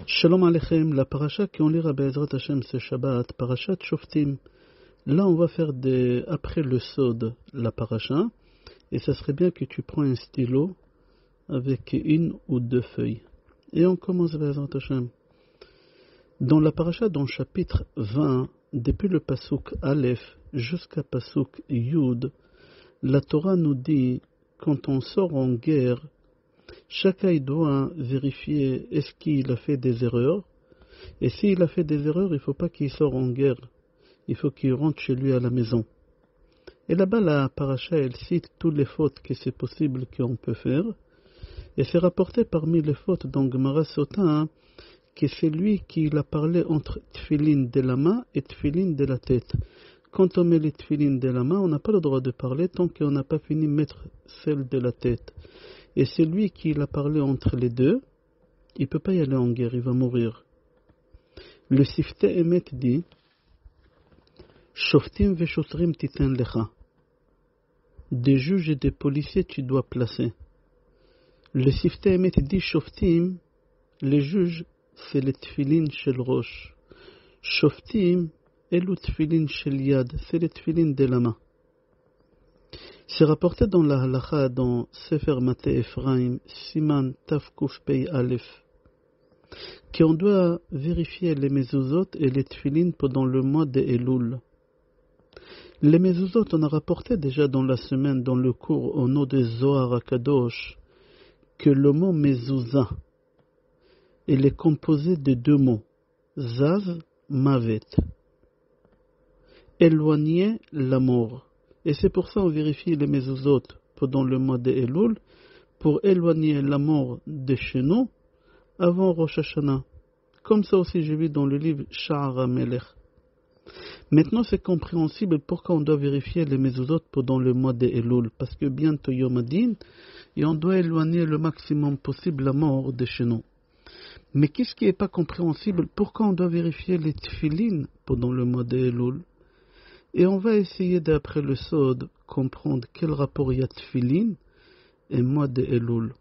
Shalom Aleichem, la paracha qu'on lira Be'ezrat Hashem ce Shabbat, parachat Shoftim. Là, on va faire après le Sod, la paracha, et ça serait bien que tu prends un stylo avec une ou deux feuilles. Et on commence Be'ezrat Hashem. Dans la paracha, dans le chapitre 20, depuis le Pasuk Aleph jusqu'à Pasuk Yud, la Torah nous dit, quand on sort en guerre, chacun doit vérifier est-ce qu'il a fait des erreurs. Et s'il a fait des erreurs, il ne faut pas qu'il sorte en guerre. Il faut qu'il rentre chez lui à la maison. Et là-bas, la paracha, elle cite toutes les fautes que c'est possible qu'on peut faire. Et c'est rapporté parmi les fautes dans Gemara Sota que c'est lui qui a parlé entre tfilin de la main et tfilin de la tête. Quand on met les tfilin de la main, on n'a pas le droit de parler tant qu'on n'a pas fini de mettre celle de la tête. Et c'est lui qui a parlé entre les deux, il ne peut pas y aller en guerre, il va mourir. Le Sifteh Emet dit Shoftim veshotrim titen lecha. Des juges et des policiers tu dois placer. Le Sifteh Emet dit Shoftim, les juges, c'est les tfilin shel rosh. Shoftim, elu tfilin shel yad, c'est les tfilin de la main. C'est rapporté dans la halacha, dans Sefer Mateh Ephraim, Siman Tafkuf Pei Aleph, qu'on doit vérifier les mezuzot et les tfilin pendant le mois de Elul. Les mezuzot, on a rapporté déjà dans la semaine, dans le cours au nom de Zohar HaKadosh, que le mot mezuzah, il est composé de deux mots, Zaz, Mavet, éloigner la mort. Et c'est pour ça qu'on vérifie les mezuzot pendant le mois de Elul, pour éloigner la mort de chez nous avant Rosh Hashanah. Comme ça aussi j'ai vu dans le livre Sha'ar HaMelech. Maintenant c'est compréhensible pourquoi on doit vérifier les mezuzot pendant le mois de Elul, parce que bientôt Yom Hadin, et on doit éloigner le maximum possible la mort de chez nous. Mais qu'est-ce qui n'est pas compréhensible? Pourquoi on doit vérifier les tfilin pendant le mois de Elul? Et on va essayer d'après le Sod comprendre quel rapport il y a tfilin et mois de Elul.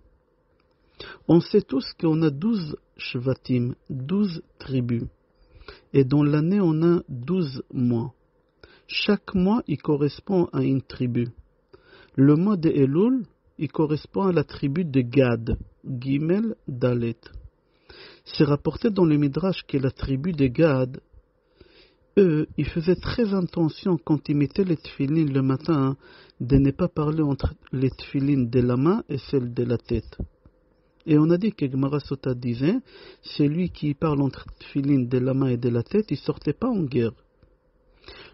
On sait tous qu'on a 12 shvatim, 12 tribus. Et dans l'année on a 12 mois. Chaque mois il correspond à une tribu. Le mois de Elul, il correspond à la tribu de Gad, Gimel, Dalet. C'est rapporté dans le Midrash que la tribu de Gad, eux, ils faisaient très attention quand ils mettaient les tfilin le matin de ne pas parler entre les tfilin de la main et celle de la tête. Et on a dit que Gemara Sota disait, celui qui parle entre tfilin de la main et de la tête, il ne sortait pas en guerre.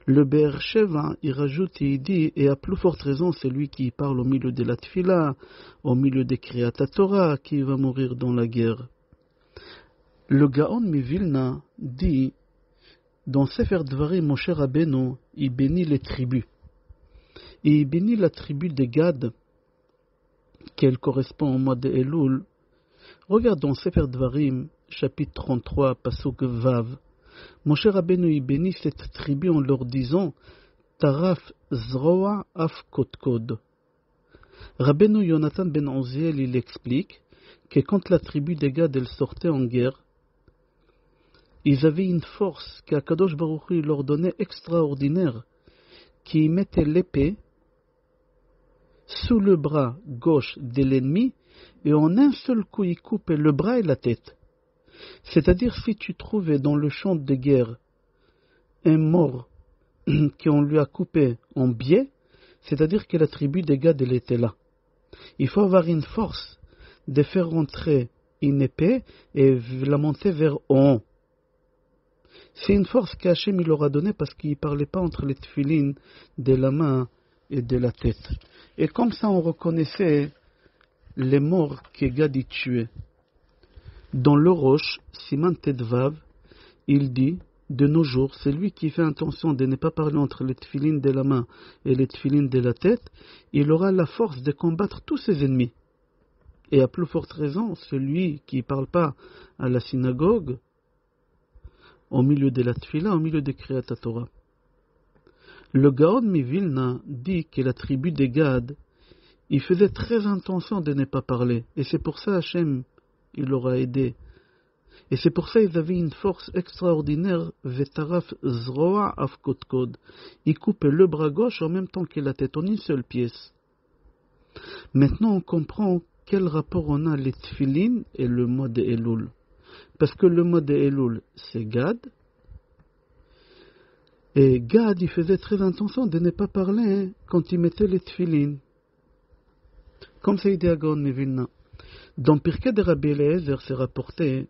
Le Be'er Sheva, il rajoute et il dit, et à plus forte raison, celui qui parle au milieu de la tfila, au milieu des Kriyat Torah, qui va mourir dans la guerre. Le Gaon Mivilna dit, dans Sefer Dvarim, Moshe Rabbeinu, il bénit les tribus. Et il bénit la tribu de Gad, qu'elle correspond au mois de Elul. Regarde dans Sefer Dvarim, chapitre 33, Pasuk Vav. Moshe Rabbeinu, il bénit cette tribu en leur disant, Taraf Zroa Af Kotkod. Rabbeinu Yonatan ben Oziel, il explique que quand la tribu de Gad, elle sortait en guerre, ils avaient une force qu'Akadosh Baruch Hu leur donnait extraordinaire, qui mettait l'épée sous le bras gauche de l'ennemi et en un seul coup il coupait le bras et la tête. C'est-à-dire si tu trouvais dans le champ de guerre un mort qu'on lui a coupé en biais, c'est-à-dire que la tribu des Gad elle était là. Il faut avoir une force de faire rentrer une épée et la monter vers en haut. C'est une force qu'Hachem il leur a donnée parce qu'il ne parlait pas entre les tfilin de la main et de la tête. Et comme ça on reconnaissait les morts que Gad y tuait. Dans le Rosh, Siman Tedvav, il dit, de nos jours, c'est lui qui fait attention de ne pas parler entre les tfilin de la main et les tfilin de la tête, il aura la force de combattre tous ses ennemis. Et à plus forte raison, celui qui ne parle pas à la synagogue, au milieu de la tfila, au milieu des Kriyat Torah. Le Gaon Mivilna dit que la tribu des Gad, il faisait très attention de ne pas parler. Et c'est pour ça Hachem, il l'aura aidé. Et c'est pour ça qu'ils avaient une force extraordinaire, Vetaraf Zroa Afkotkod. Ils coupaient le bras gauche en même temps que la tête, en une seule pièce. Maintenant, on comprend quel rapport on a les tfilin et le mois de Elul. Parce que le mois de Elul, c'est Gad. Et Gad, il faisait très attention de ne pas parler quand il mettait les tfilin. Comme ça, il dit à Gaon Mevilna. Dans Pirkei de Rabbi Eliezer, c'est rapporté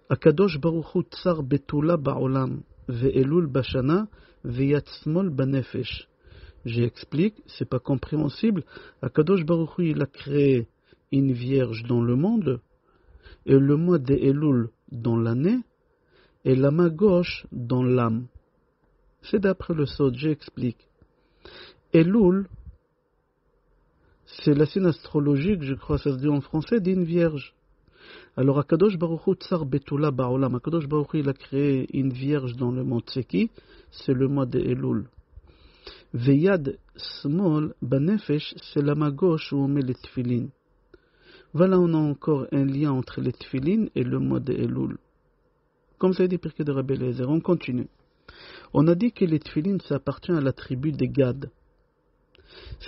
Akadosh Baruch Hu tsar betula ba'olam ve'elul bashana ve'yat smol banefesh. J'explique, c'est pas compréhensible. Akadosh Baruch Hu, il a créé une vierge dans le monde et le mois de Elul dans l'année et la main gauche dans l'âme. C'est d'après le Sod, j'explique. Elul, c'est la signe astrologique, je crois, ça se dit en français, d'une vierge. Alors, Akadosh Baruch Hu tsar betula ba'olam. Akadosh Baruch Hu, il a créé une vierge dans le monde. C'est qui? C'est le mois de Elul. Veyad smol banefesh, c'est la main gauche où on met les tefilin. Voilà, on a encore un lien entre les tefilin et le mois de Elul. Comme ça dit Pirkei de Rabbi Eliezer. On continue. On a dit que les tefilin, ça appartient à la tribu des Gad.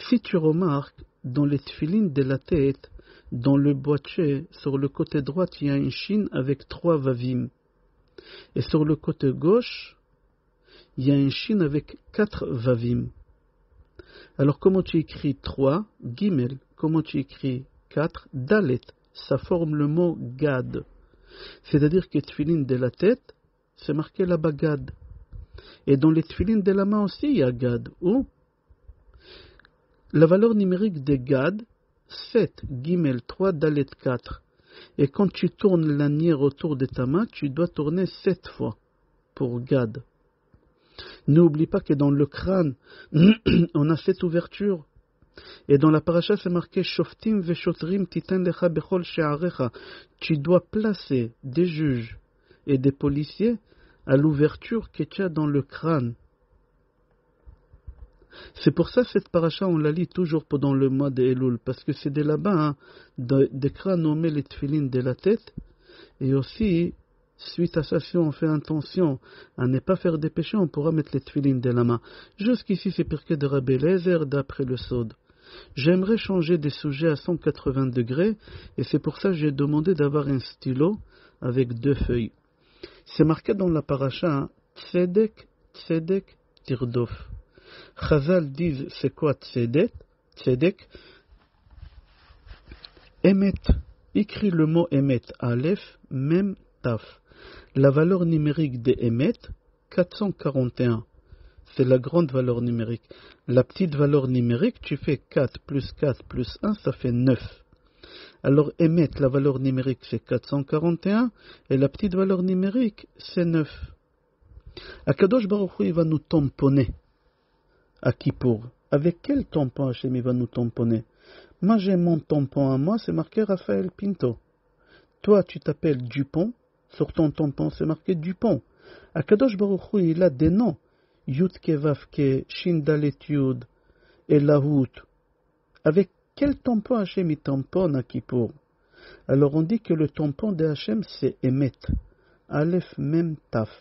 Si tu remarques, dans les tefilin de la tête, dans le boîtier, sur le côté droit, il y a une chine avec 3 vavim. Et sur le côté gauche, il y a une chine avec 4 vavim. Alors comment tu écris 3, Gimel, comment tu écris 4, Dalet, ça forme le mot Gad. C'est-à-dire que les tefilin de la tête, c'est marqué là-bas Gad. Et dans les tefilin de la main aussi, il y a Gad. Où la valeur numérique de Gad, 7, Gimel, 3, Dalet, 4. Et quand tu tournes l'anière autour de ta main, tu dois tourner 7 fois pour Gad. N'oublie pas que dans le crâne, on a 7 ouvertures. Et dans la paracha, c'est marqué Shoftim veshotrim titen lecha bechol she'arecha. Tu dois placer des juges et des policiers à l'ouverture que tu as dans le crâne. C'est pour ça cette paracha, on la lit toujours pendant le mois de Elul, parce que c'est de là-bas, des crânes, on met les tefilin de la tête, et aussi, suite à ça, si on fait attention à ne pas faire des péchés, on pourra mettre les tefilin de la main. Jusqu'ici, c'est Pirkei de Rabbi Eliezer d'après le Sod. J'aimerais changer des sujets à 180 degrés, et c'est pour ça que j'ai demandé d'avoir un stylo avec 2 feuilles. C'est marqué dans la paracha, Tzedek, Tzedek, Tirdof. Chazal disent c'est quoi Tzedek? Tzedek. Emet. Écris le mot Emet. Aleph, Mem, Taf. La valeur numérique de Emet, 441. C'est la grande valeur numérique. La petite valeur numérique, tu fais 4 plus 4 plus 1, ça fait 9. Alors Emet, la valeur numérique, c'est 441. Et la petite valeur numérique, c'est 9. Akadosh Baruch Hu, il va nous tamponner. À Kippour. Avec quel tampon Hachem il va nous tamponner? Moi j'ai mon tampon à moi, c'est marqué Raphaël Pinto. Toi tu t'appelles Dupont, sur ton tampon c'est marqué Dupont. Akadosh Baruch Hu, il a des noms. Yud Kevavke, Shin Dalet Yud, Elahout. Avec quel tampon Hachem il tamponne à Kippour? Alors on dit que le tampon de Hachem c'est Emet. Aleph Mem Taf.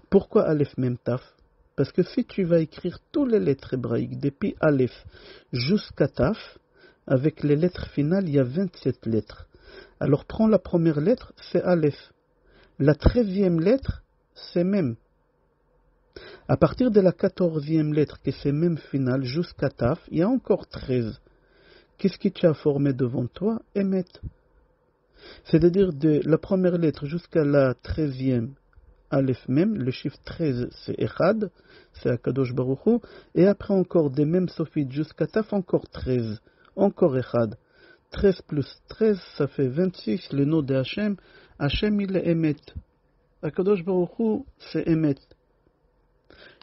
Pourquoi Aleph Mem Taf? Parce que si tu vas écrire toutes les lettres hébraïques, depuis Aleph jusqu'à Taf, avec les lettres finales, il y a 27 lettres. Alors prends la première lettre, c'est Aleph. La 13e lettre, c'est Mem. À partir de la 14e lettre, que c'est Mem finale, jusqu'à Taf, il y a encore 13. Qu'est-ce qui tu as formé devant toi? Emet. C'est-à-dire de la première lettre jusqu'à la 13e, Aleph Mem, le chiffre 13 c'est Echad, c'est Akadosh Baruch Hu, et après encore des Mem Sofit jusqu'à Taf, encore 13, encore Echad. 13 plus 13, ça fait 26, le nom de Hachem. Hachem il est Emet. Akadosh Baruch Hu, c'est Emet.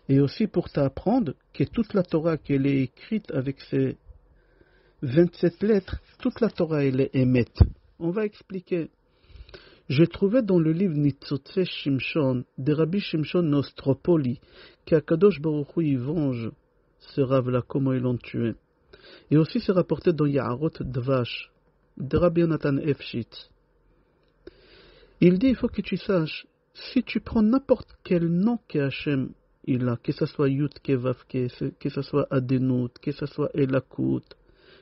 Et aussi pour t'apprendre que toute la Torah qu'elle est écrite avec ces 27 lettres, toute la Torah elle est Emet. On va expliquer. J'ai trouvé dans le livre Nitzotze Shimshon de Rabbi Shimshon Nostropoli qu'Akadosh Baruch Hu y venge ce Rav-là, comment ils l'ont tué. Et aussi c'est rapporté dans Yaharot Dvash de Rabbi Yonatan Efshitz. Il dit, il faut que tu saches, si tu prends n'importe quel nom que Hachem il a, que ce soit Yud, que Vav, que ce soit Adenout, que ce soit Elakut,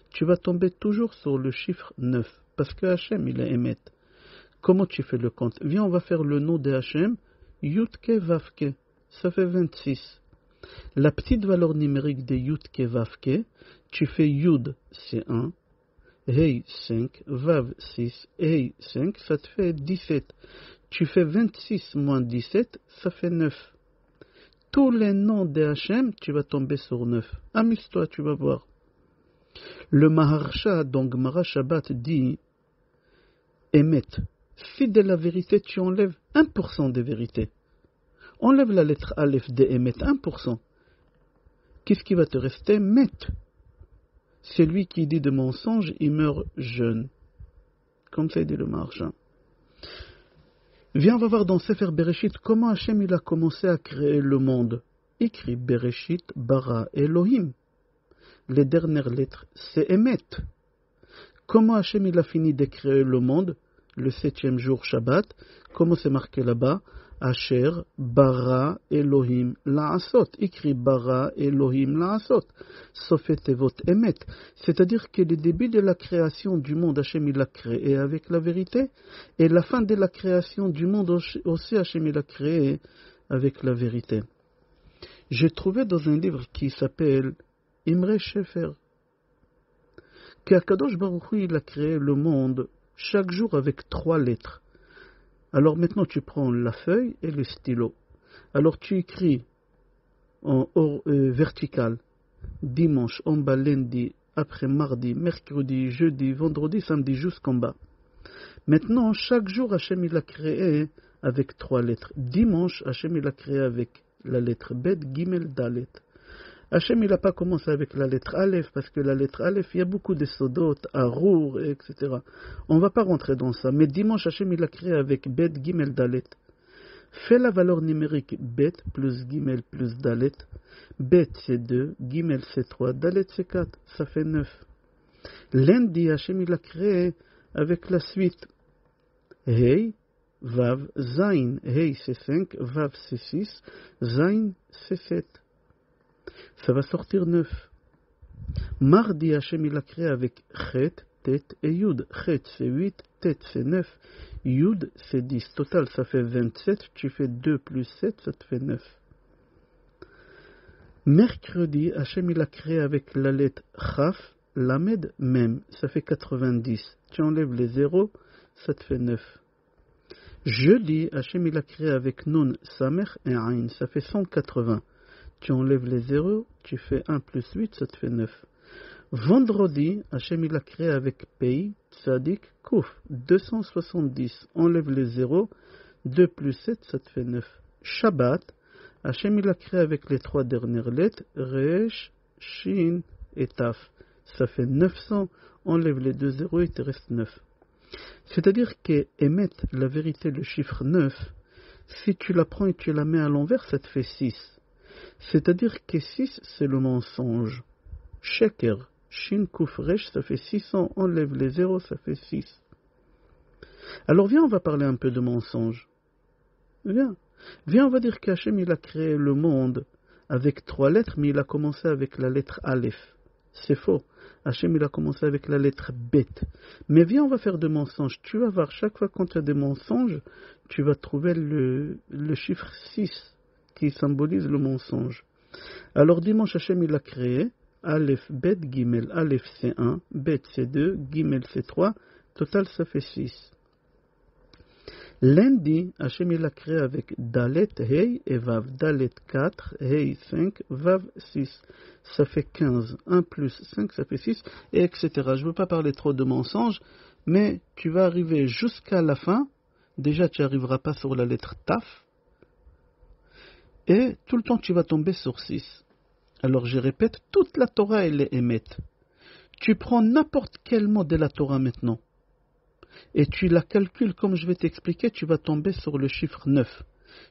tu vas tomber toujours sur le chiffre 9, parce que Hachem il est Emet. Comment tu fais le compte? Viens, on va faire le nom de Hachem, Yud, ke Vav, ke. Ça fait 26. La petite valeur numérique de Yud, ke Vav, ke, tu fais Yud, c'est 1. Hey 5, Vav 6, Hey 5, ça te fait 17. Tu fais 26 moins 17, ça fait 9. Tous les noms de Hachem, tu vas tomber sur 9. Amuse-toi, tu vas voir. Le Maharsha, donc Mara Shabbat, dit Emet. Si de la vérité, tu enlèves 1% de vérité. Enlève la lettre Aleph de Emet, 1%. Qu'est-ce qui va te rester? Met. Celui qui dit de mensonge, il meurt jeune. Comme ça dit le Maharsha. Viens, on va voir dans Sefer Bereshit comment Hachem il a commencé à créer le monde. Écrit Bereshit, Bara, Elohim. Les dernières lettres, c'est Emet. Comment Hachem il a fini de créer le monde? Le 7e jour Shabbat. Comment c'est marqué là-bas? Asher, Bara, Elohim, La'asot. Écrit Bara, Elohim, La'asot. Sofet Evot Emet. C'est-à-dire que le début de la création du monde, Hachem il l'a créé avec la vérité. Et la fin de la création du monde aussi, Hachem il l'a créé avec la vérité. J'ai trouvé dans un livre qui s'appelle Imre Shefer qu'Akadosh Baruch Hu il a créé le monde chaque jour avec 3 lettres. Alors maintenant tu prends la feuille et le stylo. Alors tu écris en vertical, dimanche, en bas lundi, après mardi, mercredi, jeudi, vendredi, samedi, jusqu'en bas. Maintenant, chaque jour, Hachem il a créé avec 3 lettres. Dimanche, Hachem il a créé avec la lettre Bet, Gimel, Dalet. Hachem il n'a pas commencé avec la lettre Aleph, parce que la lettre Aleph, il y a beaucoup de sodot, Arour, etc. On ne va pas rentrer dans ça. Mais dimanche, Hachem il a créé avec Bet, Gimel, Dalet. Fais la valeur numérique Bet plus Gimel plus Dalet. Bet c'est 2, Gimel c'est 3, Dalet c'est 4, ça fait 9. Lundi, Hachem il a créé avec la suite. Hey, Vav, Zain. Hey c'est 5, Vav c'est 6, Zain c'est 7. Ça va sortir 9. Mardi, Hachem il a créé avec Chet, Tet et Yud. Chet c'est 8, Tet c'est 9, Yud c'est 10. Total ça fait 27, tu fais 2 plus 7, ça te fait 9. Mercredi, Hachem il a créé avec la lettre Chaf, Lamed, Mem. Ça fait 90. Tu enlèves les 0, ça te fait 9. Jeudi, Hachem il a créé avec Nun, Samer et Ain. Ça fait 180. Tu enlèves les 0, tu fais 1 plus 8, ça te fait 9. Vendredi, Hachem il a créé avec Pei, Tzadik, Kouf, 270. Enlève les 0, 2 plus 7, ça te fait 9. Shabbat, Hachem il a créé avec les 3 dernières lettres, Resh, Shin et Taf. Ça fait 900. Enlève les 2 0, il te reste 9. C'est-à-dire que Emet, la vérité, le chiffre 9, si tu la prends et tu la mets à l'envers, ça te fait 6. C'est-à-dire que 6, c'est le mensonge. Sheker, Shin, Kuf, Resh, ça fait 600. Enlève les 0, ça fait 6. Alors viens, on va parler un peu de mensonge. Viens, on va dire qu'Hachem, il a créé le monde avec 3 lettres, mais il a commencé avec la lettre Aleph. C'est faux. Hachem, il a commencé avec la lettre Bet. Mais viens, on va faire de mensonges. Tu vas voir, chaque fois quand tu as des mensonges, tu vas trouver le chiffre 6 qui symbolise le mensonge. Alors dimanche, Hachem, il a créé Aleph, Bet, Gimel. Aleph, c'est 1, Bet, c'est 2, Gimel, c'est 3. Total, ça fait 6. Lundi, Hachem il a créé avec Dalet, Hey et Vav. Dalet 4, Hey 5, Vav 6. Ça fait 15. 1 plus 5, ça fait 6, et etc. Je ne veux pas parler trop de mensonges, mais tu vas arriver jusqu'à la fin. Déjà, tu n'arriveras pas sur la lettre Taf. Et tout le temps, tu vas tomber sur 6. Alors, je répète, toute la Torah, elle est émette. Tu prends n'importe quel mot de la Torah maintenant. Et tu la calcules comme je vais t'expliquer, tu vas tomber sur le chiffre 9.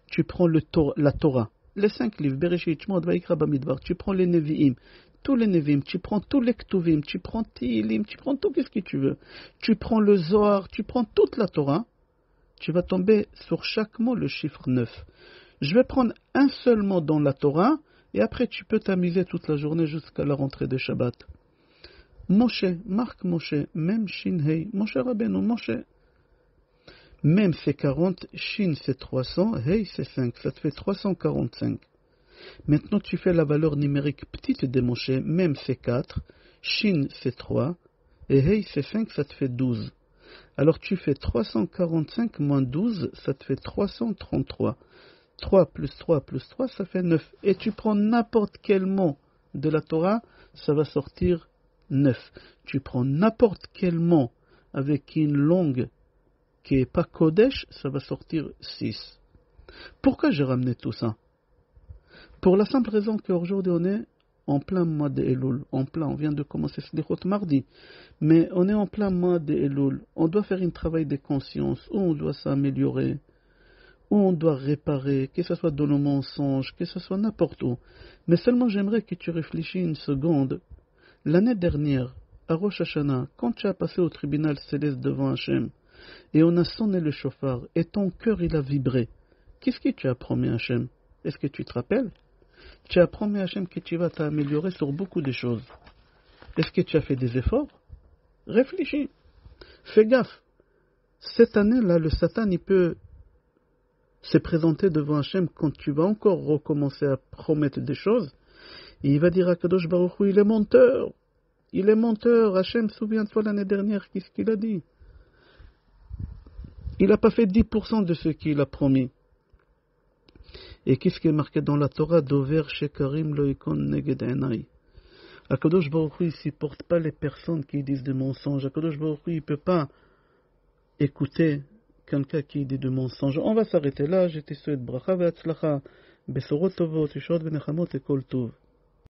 Tu prends la Torah, les 5 livres, Bereshit, Shemot, Vayikra, Bamidbar, tu prends les Nevi'im, tous les Nevi'im, tu prends tous les Ktuvim, tu prends Tilim, tu prends tout ce que tu veux. Tu prends le Zohar, tu prends toute la Torah, tu vas tomber sur chaque mot le chiffre 9. Je vais prendre un seul mot dans la Torah, et après tu peux t'amuser toute la journée jusqu'à la rentrée de Shabbat. Moshe, marque Moshe, même Shin Hei, Moshe Rabbeinu, Moshe. Même c'est 40, Shin c'est 300, Hei c'est 5, ça te fait 345. Maintenant tu fais la valeur numérique petite de Moshe, même c'est 4, Shin c'est 3, et Hei c'est 5, ça te fait 12. Alors tu fais 345 moins 12, ça te fait 333. 3 plus 3 plus 3, ça fait 9. Et tu prends n'importe quel mot de la Torah, ça va sortir 9. Tu prends n'importe quel mot avec une langue qui n'est pas Kodesh, ça va sortir 6. Pourquoi j'ai ramené tout ça? Pour la simple raison qu'aujourd'hui on est en plein mois de Elul. On vient de commencer Slichot mardi. Mais on est en plein mois de Elul. On doit faire un travail de conscience, où on doit s'améliorer, où on doit réparer, que ce soit dans nos mensonges, que ce soit n'importe où. Mais seulement j'aimerais que tu réfléchisses une seconde. L'année dernière, à Rosh Hashanah, quand tu as passé au tribunal céleste devant Hachem, et on a sonné le chauffard, et ton cœur il a vibré, qu'est-ce que tu as promis à Hachem? Est-ce que tu te rappelles? Tu as promis à Hachem que tu vas t'améliorer sur beaucoup de choses. Est-ce que tu as fait des efforts? Réfléchis. Fais gaffe. Cette année-là, le Satan, il peut se présenter devant Hachem quand tu vas encore recommencer à promettre des choses. Et il va dire à Kadosh Baruch Hu, il est menteur. Il est menteur. Hachem, souviens-toi l'année dernière, qu'est-ce qu'il a dit? Il n'a pas fait 10% de ce qu'il a promis. Et qu'est-ce qui est marqué dans la Torah? Dover shekarim lo ikon neged enai. Akadosh Baruch Hu, il ne supporte pas les personnes qui disent des mensonges. Akadosh Baruch Hu, il ne peut pas écouter quelqu'un qui dit des mensonges. On va s'arrêter là. Je te souhaite bracha ve'atzlacha, besorot tovot, yeshot ve'nechamot et kol tov.